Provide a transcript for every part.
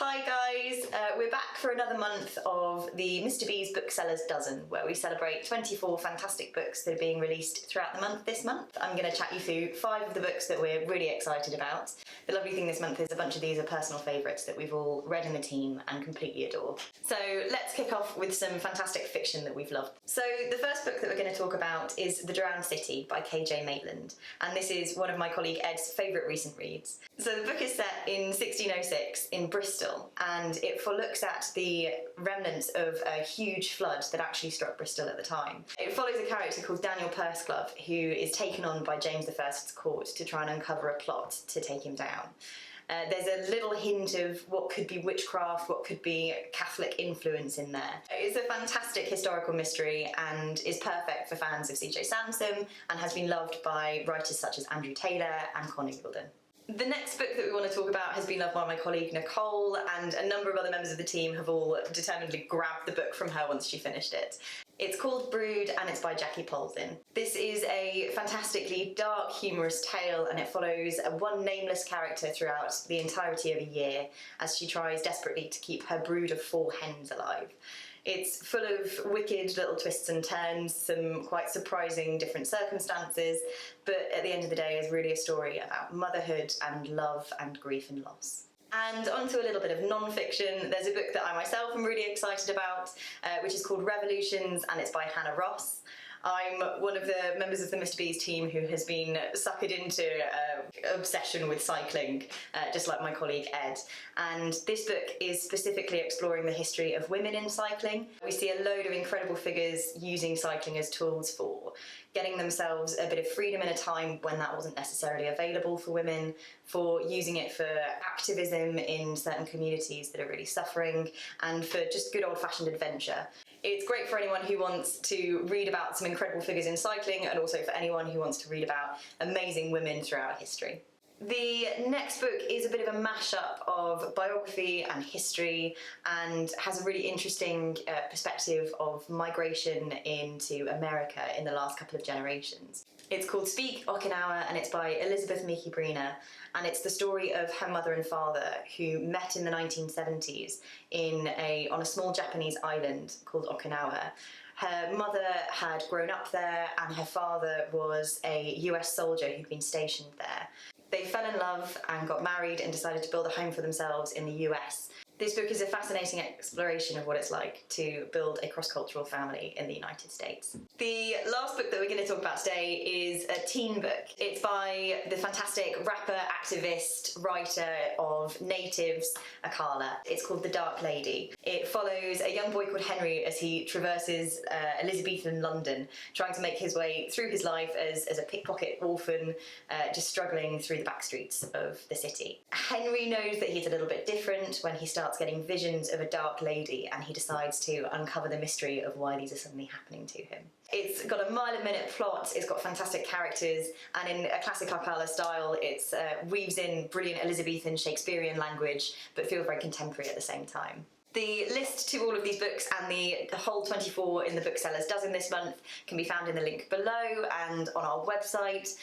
Hi guys, we're back for another month of the Mr. B's Booksellers Dozen, where we celebrate 24 fantastic books that are being released throughout the month this month. I'm going to chat you through 5 of the books that we're really excited about. The lovely thing this month is a bunch of these are personal favourites that we've all read in the team and completely adore. So let's kick off with some fantastic fiction that we've loved. So the first book that we're going to talk about is The Drowned City by KJ Maitland, and this is one of my colleague Ed's favourite recent reads. So the book is set in 1606 in Bristol, and it looks at the remnants of a huge flood that actually struck Bristol at the time. It follows a character called Daniel Purseglove, who is taken on by James I's court to try and uncover a plot to take him down. There's a little hint of what could be witchcraft, what could be Catholic influence in there. It's a fantastic historical mystery and is perfect for fans of C.J. Sansom and has been loved by writers such as Andrew Taylor and Connor Gilden. The next book that we want to talk about has been loved by my colleague Nicole, and a number of other members of the team have all determinedly grabbed the book from her once she finished it. It's called Brood and it's by Jackie Polzin. This is a fantastically dark, humorous tale, and it follows one nameless character throughout the entirety of a year as she tries desperately to keep her brood of 4 hens alive. It's full of wicked little twists and turns, some quite surprising different circumstances, but at the end of the day is really a story about motherhood and love and grief and loss. And onto a little bit of non-fiction. There's a book that I myself am really excited about, which is called Revolutions, and it's by Hannah Ross. I'm one of the members of the Mr. B's team who has been suckered into obsession with cycling, just like my colleague Ed. And this book is specifically exploring the history of women in cycling. We see a load of incredible figures using cycling as tools for getting themselves a bit of freedom in a time when that wasn't necessarily available for women, for using it for activism in certain communities that are really suffering, and for just good old-fashioned adventure. It's great for anyone who wants to read about some incredible figures in cycling, and also for anyone who wants to read about amazing women throughout history. The next book is a bit of a mashup of biography and history, and has a really interesting perspective of migration into America in the last couple of generations. It's called Speak Okinawa, and it's by Elizabeth Miki Brina, and it's the story of her mother and father who met in the 1970s on a small Japanese island called Okinawa. Her mother had grown up there and her father was a US soldier who'd been stationed there. They fell in love and got married and decided to build a home for themselves in the US. This book is a fascinating exploration of what it's like to build a cross-cultural family in the United States. The last book that we're going to talk about today is a teen book. It's by the fantastic rapper, activist, writer of Natives, Akala. It's called The Dark Lady. It follows a young boy called Henry as he traverses Elizabethan London, trying to make his way through his life as a pickpocket orphan, just struggling through the back streets of the city. Henry knows that he's a little bit different when he starts getting visions of a dark lady, and he decides to uncover the mystery of why these are suddenly happening to him. It's got a mile-a-minute plot, it's got fantastic characters, and in a classic Akala style, it weaves in brilliant Elizabethan Shakespearean language, but feels very contemporary at the same time. The list to all of these books and the whole 24 in the Booksellers Dozen this month can be found in the link below and on our website.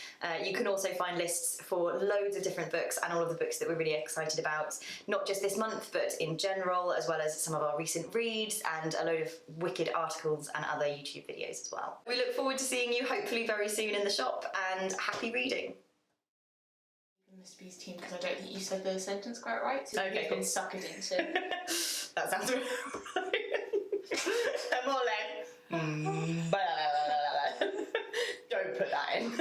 You can also find lists for loads of different books and all of the books that we're really excited about, not just this month, but in general, as well as some of our recent reads and a load of wicked articles and other YouTube videos as well. We look forward to seeing you hopefully very soon in the shop, and happy reading. Mr. B's team, because I don't think you said the sentence quite right. So okay, you've been suckered into. That sounds right. Amole. Don't put that in.